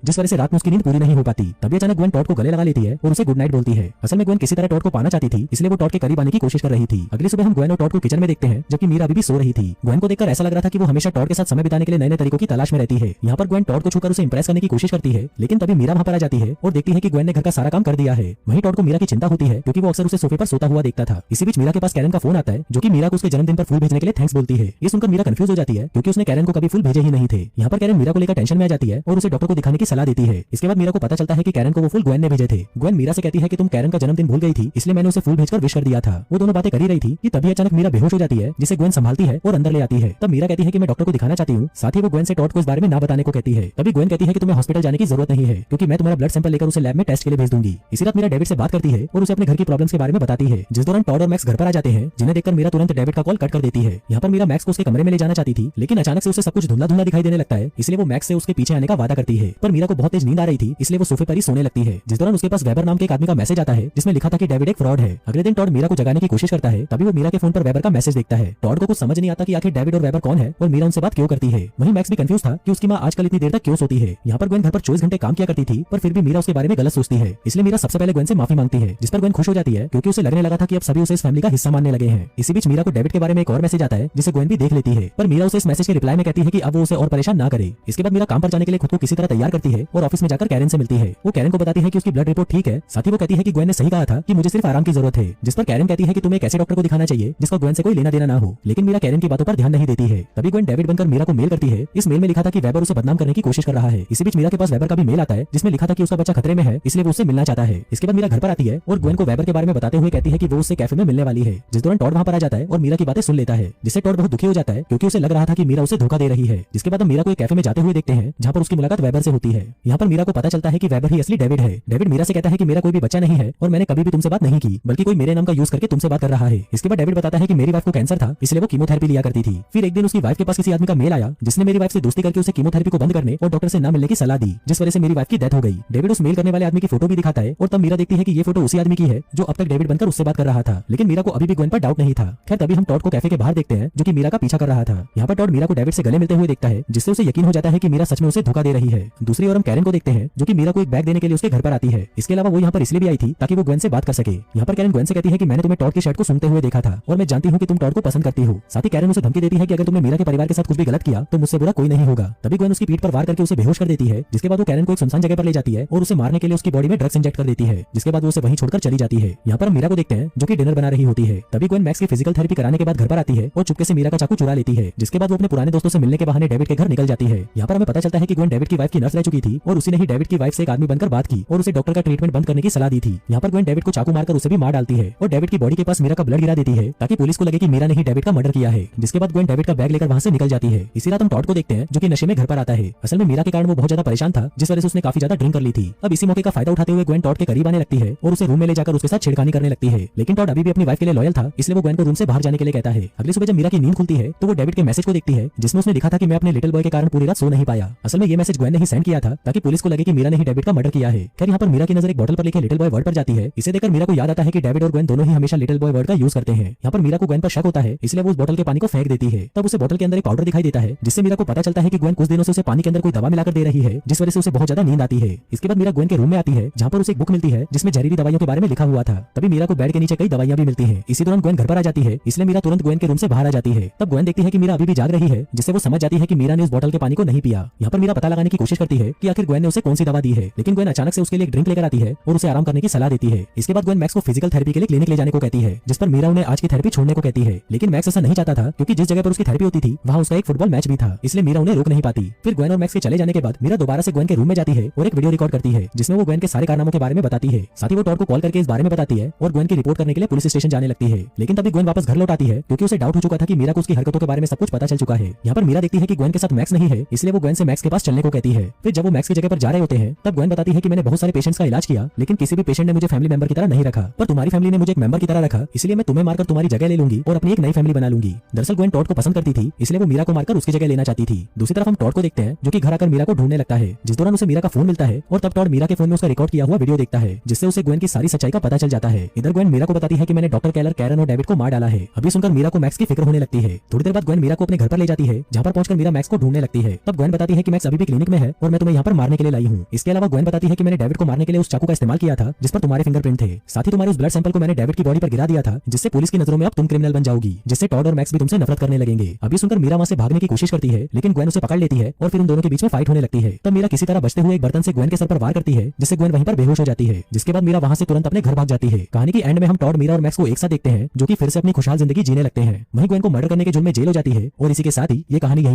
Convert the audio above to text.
जिस वजह से रात में उसकी नींद पूरी नहीं हो पाती। तभी अचानक ग्वेन टॉड को गले लगा लेती है और उसे गुड नाइट बोलती है। असल में ग्वेन किसी तरह टॉड को पाना चाहती थी, इसलिए वो टॉड के करीब आने की कोशिश कर रही थी। अगली सुबह हम ग्वेन और टॉड को किचन में देखते हैं, जबकि मीरा अभी भी सो रही थी। ग्वेन को देखकर ऐसा लग रहा था कि वो हमेशा टॉड के साथ समय बिताने के लिए नए तरीकों की तलाश में रहती है। यहाँ पर ग्वेन टॉड को छूकर उसे इंप्रेस करने की कोशिश करती है, लेकिन तभी मीरा वहाँ पर आ जाती है और देखती है कि ग्वेन ने घर का सारा काम कर दिया है। वहीं टॉड को मीरा की चिंता होती है, क्योंकि वो अक्सर उसे सोफे पर सोता हुआ देखता था। इसी बीच मीरा के पास कैरन का फोन आता है, जो कि मीरा को उसके जन्मदिन पर फूल भेजने के लिए थैंक्स बोलती है। ये सुनकर मीरा कंफ्यूज हो जाती है, क्योंकि उसने कैरन को कभी फूल भेजे ही नहीं थे। यहाँ पर कैरन मीरा को लेकर टेंशन में आ जाती है और उसे डॉक्टर को दिखाने की सलाह देती है। इसके बाद मीरा को पता चलता है कि कैरन को वो फूल ग्वेन ने भेजे थे। ग्वेन मीरा से कहती है कि तुम कैरन का जन्मदिन भूल गई थी, इसलिए मैंने उसे फूल भेजकर विश कर दिया था। वो दोनों बातें कर ही रही थी कि तभी अचानक मीरा बेहोश हो जाती है, जिसे ग्वेन संभालती है और अंदर ले आती है। तब मीरा कहती है कि मैं डॉक्टर को दिखाना चाहती हूँ। साथ ही वो ग्वेन से टॉड को इस बारे में ना बताने को कहती है। तभी ग्वेन कहती है कि तुम्हें हॉस्पिटल जाने की जरूरत नहीं है, क्योंकि मैं तुम्हारा ब्लड सैंपल लेकर उसे लैब में टेस्ट के लिए भेज दूंगी। इसी रात मीरा डेविड से बात करती है और उसे अपने घर की प्रॉब्लम्स के बारे में बताती है, जिस दौरान टॉड और मैक्स घर पर आ जाते हैं, जिन्हें देखकर मीरा तुरंत डेविड का कॉल कट कर देती है। यहाँ पर मीरा मैक्स को उसके कमरे में ले जाना चाहती थी, लेकिन अचानक से उसे सब कुछ धुंधला धुंधला दिखाई देने लगता है, इसलिए वो मैक्स से उसके पीछे आने का वादा करती है। पर मीरा को बहुत तेज नींद आ रही थी, इसलिए वो सोफे पर ही सोने लगती है। जिस दौरान उसके पास वेबर नाम के एक आदमी का मैसेज आता है, जिसमें लिखा था कि डेविड एक फ्रॉड है। अगले दिन टॉड मीरा को जगाने की कोशिश करता है, तभी वो मीरा के फोन पर वेबर का मैसेज देखता है। टॉड को कुछ समझ नहीं आता कि आखिर डेविड और वेबर कौन है और मीरा उनसे बात क्यों करती है। वहीं मैक्स भी कंफ्यूज था कि उसकी माँ आजकल इतनी देर तक क्यों सोती है। यहाँ पर ग्वेन घर पर 24 घंटे काम किया करती थी, पर फिर भी मीरा उसके बारे में गलत सोचती है। इसलिए मीरा सबसे पहले ग्वेन से माफी मांगती है, जिस पर ग्वेन खुश हो जाती है, क्योंकि उसे लगने लगा था कि अब सभी उसे इस फैमिली का हिस्सा मानने लगे हैं। इसी बीच मीरा को डेविड के बारे में एक और मैसेज आता है, जिसे ग्वेन भी देख लेती है, पर मीरा उसे इस मैसेज के रिप्लाई में कहती है कि अब वो उसे और परेशान ना करे। इसके बाद मीरा काम पर जाने के लिए खुद को किसी तरह तैयार करती है और ऑफिस में जाकर कैरन से मिलती है। वो कैरन को बताती है कि उसकी ब्लड रिपोर्ट ठीक है। साथ ही वो कहती है कि ग्वेन ने सही कहा था कि मुझे सिर्फ आराम की जरूरत है, जिस पर कैरन कहती है कि तुम्हें एक ऐसे डॉक्टर को दिखाना चाहिए जिसका ग्वेन से कोई लेना देना ना हो। लेकिन मीरा कैरन की बातों पर ध्यान नहीं देती है। तभी ग्वेन डेविड बनकर मीरा को मेल करती है। इस मेल में लिखा था कि वेबर उसे बदनाम करने की कोशिश कर रहा है। इसी बीच मीरा के पास वेबर का भी मेल आता है, जिसमें लिखा था कि उसका बच्चा खतरे में है, इसलिए वो उससे मिलना चाहता है। इसके बाद मीरा घर पर आती है और ग्वेन को वेबर के बारे में बताते हुए कहती है कि वो उससे कैफे में मिलने वाली है। जिस दौरान टॉड वहाँ पर आ जाता है और मीरा की बातें सुन लेता है, जिससे टॉड बहुत दुखी हो जाता है, क्योंकि उसे लग रहा था कि मीरा उसे धोखा दे रही है। जिसके बाद हम मीरा को एक कैफे में जाते हुए देखते हैं, जहाँ पर उसकी मुलाकात वेबर से होती है। यहाँ पर मीरा को पता चलता है कि वेबर ही असली डेविड है। डेविड मीरा से कहता है कि मेरा कोई भी बच्चा नहीं है और मैंने कभी भी तुमसे बात नहीं की, बल्कि कोई मेरे नाम का यूज करके तुमसे बात कर रहा है। इसके बाद डेविड बताता है कि मेरी वाइफ को कैंसर था, इसलिए वो कीमोथेरेपी लिया करती थी। फिर एक दिन उसकी वाइफ के पास किसी आदमी का मेल आया, जिसने मेरी वाइफ से दोस्ती करके उसे कीमोथेरेपी को बंद करने और डॉक्टर से ना मिलने की सलाह दी, जिस वजह से मेरी वाइफ की डेथ हो गई। डेविड उस मेल करने वाले आदमी की फोटो भी दिखाता है और तब मीरा देखती है कि ये फोटो उसी आदमी की है जो अब तक डेविड बनकर उससे बात कर रहा था। लेकिन मीरा को अभी भी ग्वेन पर डाउट नहीं था। खैर तभी हम टॉड को कैफे के बाहर देखते हैं, जो कि मीरा का पीछा कर रहा था। यहाँ पर टॉड मीरा को डेविड से गले मिलते हुए देखता है, जिससे उसे यकीन हो जाता है कि मीरा सच में उसे धोखा दे रही है। दूसरी ओर हम कैरन को देखते हैं, जो कि मीरा को एक बैग देने के लिए उसके घर पर आती है। इसके अलावा वो यहाँ पर इसलिए भी आई थी ताकि वो ग्वेन से बात कर सके। यहाँ पर कैरन ग्वेन से कहती है कि मैंने तुम्हें टॉड की शर्ट को सूंघते हुए देखा था और मैं जानती हूँ कि तुम टॉड को पसंद करती हो। साथ ही कैरन उसे धमकी देती है कि अगर तुमने मीरा के परिवार के साथ कुछ भी गलत किया तो मुझसे बुरा कोई नहीं होगा। तभी ग्वेन उसकी पीठ पर वार करके उसे बेहोश कर देती है, जिसके बाद वो कैरन को एक सुनसान जगह पर ले जाती है और उसे मारने के लिए उसकी बॉडी में ड्रग्स इंजेक्ट कर देती है। जिसके बाद वो उसे वहीं छोड़कर चली जाती है। यहाँ पर हम मीरा को देखते हैं, जो कि डिनर बना रही होती है। तभी ग्वेन मैक्स की फिजिकल थेरेपी कराने के बाद घर पर आती है और चुपके से मीरा का चाकू चुरा लेती है। जिसके बाद वो अपने पुराने दोस्तों से मिलने के बहाने डेविड के घर निकल जाती है। यहाँ पर हमें पता चलता है कि ग्वेन डेविड की वाइफ की नर्स रह चुकी थी और उसी ने ही डेविड की वाइफ से एक आदमी बनकर बात की और उसे डॉक्टर का ट्रीटमेंट बंद करने की सलाह दी थी। यहाँ पर ग्वेन डेविड को चाकू मारकर उसे भी मार डालती है और डेविड की बॉडी के पास मीरा का ब्लड गिरा देती है, ताकि पुलिस को लगे कि मीरा ने ही डेविड का मर्डर किया है। जिसके बाद ग्वेन डेविड का बैग लेकर वहाँ से निकल जाती है। इसी रात हम टॉड को देखते हैं, जो कि नशे में घर पर आता है। असल में मीरा के कारण वो बहुत ज्यादा परेशान था, जिस वजह से उसने काफी ज्यादा ड्रिंक कर ली थी। अब इसी मौके का फायदा उठाते हुए ग्वेन टॉड के करीब आने लगती है और उसे रूम में ले जाकर उसके साथ छेड़खानी करने लगती है। लेकिन टॉड अभी भी अपनी वाइफ के लिए लॉयल था, इसलिए वो ग्वेन को रूम से बाहर जाने के लिए कहता है। अगली सुबह जब मीरा की नींद खुलती है तो वो डेविड के मैसेज को देखती है, जिसमें उसने लिखा था कि मैं अपने लिटिल बॉय के कारण पूरी रात सो नहीं पाया। असल में ये मैसेज ग्वेन ने ही सेंड किया था, ताकि पुलिस को लगे कि मीरा ने ही डेविड का मर्डर किया है। खैर यहाँ पर मीरा की नजर एक बोतल पर लिखे लिटिल बॉय वर्ड पर जाती है। इसे देखकर मीरा को याद आता है कि डेविड और ग्वेन दोनों ही हमेशा लिटिल बॉय वर्ड का यूज करते हैं। यहाँ पर मीरा को ग्वेन पर शक होता है, इसलिए वो उस बोतल के पानी को फेंक देती है। तब उसे बोतल के अंदर एक पाउडर दिखाई देता है, जिससे मीरा को पता चलता है कि ग्वेन कुछ दिनों से उसे पानी के अंदर कोई दवा मिलाकर दे रही है, जिस वजह से उसे बहुत ज्यादा नींद आती है। इसके बाद मीरा ग्वेन के रूम में आती है, जहाँ पर उसे एक बुक मिलती है जिसमें जहरीली दवाइयों के बारे में लिखा हुआ था। तभी मीरा को बेड के नीचे कई दवाइयां भी मिलती हैं। इसी दौरान ग्वेन घर पर आ जाती है, इसलिए मीरा तुरंत ग्वेन के रूम से बाहर आ जाती है। तब ग्वेन देखती है कि मीरा अभी भी जाग रही है, जिससे वो समझ जाती है कि मीरा ने उस बोतल के पानी को नहीं पिया। यहाँ पर मीरा पता लगाने की कोशिश करती है कि आखिर ग्वेन ने उसे कौन सी दवा दी है, लेकिन ग्वेन अचानक से उसके लिए एक ड्रिंक लेकर आती है और उसे आराम करने की सलाह देती है। इसके बाद ग्वेन मैक्स को फिजिकल थेरेपी के लिए क्लिनिक ले जाने को कहती है, जिस पर मीरा उन्हें आज की थेरेपी छोड़ने को कहती है। लेकिन मैक्स ऐसा नहीं चाहता था, क्योंकि जिस जगह पर उसकी थेरेपी होती थी वहाँ उसका एक फुटबॉल मैच भी था, इसलिए मीरा उन्हें रोक नहीं पाती। फिर ग्वेन और मैक्स के चले जाने के बाद मीरा दोबारा से ग्वेन के रूम में जाती है और एक वीडियो रिकॉर्ड करती है, जिसमें वो ग्वेन के सारे कारनामों के बारे में बताती है। साथ ही वो टॉड को कॉल करके इस बारे में बताती है और ग्वेन की रिपोर्ट करने के लिए पुलिस स्टेशन जाने लगती है। लेकिन तभी ग्वेन वापस घर लौट आती है, क्योंकि उसे डाउट हो चुका था कि मीरा को उसकी हरकतों के बारे में सब कुछ पता चल चुका है। यहाँ पर मीरा देखती है कि ग्वेन के साथ मैक्स नहीं है, इसलिए वो ग्वेन से मैक्स के पास चलने को कहती है। फिर जब वो मैक्स की जगह पर जा रहे होते हैं, तब ग्वेन बताती है कि मैंने बहुत सारे पेशेंट्स का इलाज किया, लेकिन किसी भी पेशेंट ने मुझे फैमिली मेंबर की तरह नहीं रखा, पर तुम्हारी फैमिली ने मुझे एक मेंबर की तरह रखा, इसलिए मैं तुम्हें मारकर तुम्हारी जगह ले लूंगी और अपनी एक नई फैमिली बना लूंगी। दरअसल ग्वेन टॉड को पसंद करती थी, इसलिए वो मीरा को मारकर उसकी जगह लेना चाहती थी। दूसरी तरफ हम टॉड को देखते हैं, जो कि घर आकर मीरा को ढूंढने लगता है, जिस दौरान उसे मीरा का फोन मिलता है और तब टॉड मीरा के फोन में उसका रिकॉर्ड किया हुआ वीडियो देखता है, जिससे उसे ग्वेन की सारी सच्चाई का पता चल जाता है। इधर ग्वेन मीरा को बताती है कि मैंने डॉक्टर केलर, कैरन और डेविड को मार डाला है। अभी सुनकर मीरा को मैक्स की फिक्र होने लगती है। थोड़ी देर बाद ग्वेन मीरा को अपने घर पर ले जाती है, जहाँ पर पहुंचकर मीरा मैक्स को ढूंढने लगती है। तब ग्वेन बताती है कि मैक्स अभी भी क्लिनिक में है और मैं तुम्हें यहाँ पर मारने के लिए लाई हूँ। इसके अलावा ग्वेन बताती है कि मैंने डेविड को मारने के लिए उस चाकू का इस्तेमाल किया था जिस पर तुम्हारे फिंगरप्रिंट थे। साथ ही तुम्हारे उस ब्लड सैंपल को मैंने डेविड की बॉडी पर गिरा दिया था, जिससे पुलिस की नजरों में अब तुम क्रिमिनल बन जाओगी, जिससे टॉड और मैक्स भी तुमसे नफरत करने लगेंगे। अभी सुनकर मीरा वहां से भागने की कोशिश करती है, लेकिन ग्वेन उसे पकड़ लेती है और फिर उन दोनों के बीच में फाइट होने लगती है। तब मीरा किसी तरह बचते हुए एक बर्तन से ग्वेन के सर पर वार करती है, जिससे ग्वेन वहीं पर बेहोश हो जाती है। जिसके बाद मीरा वहां से तुरंत अपने घर भाग जाती है। कहानी की एंड में हम टॉड, मीरा और मैक्स को एक साथ देखते हैं, जो कि फिर से अपनी खुशहाल जिंदगी जीने लगते हैं। वहीं ग्वेन को मर्डर करने के जुर्म में जेल हो जाती है और इसी के साथ ही ये कहानी यहीं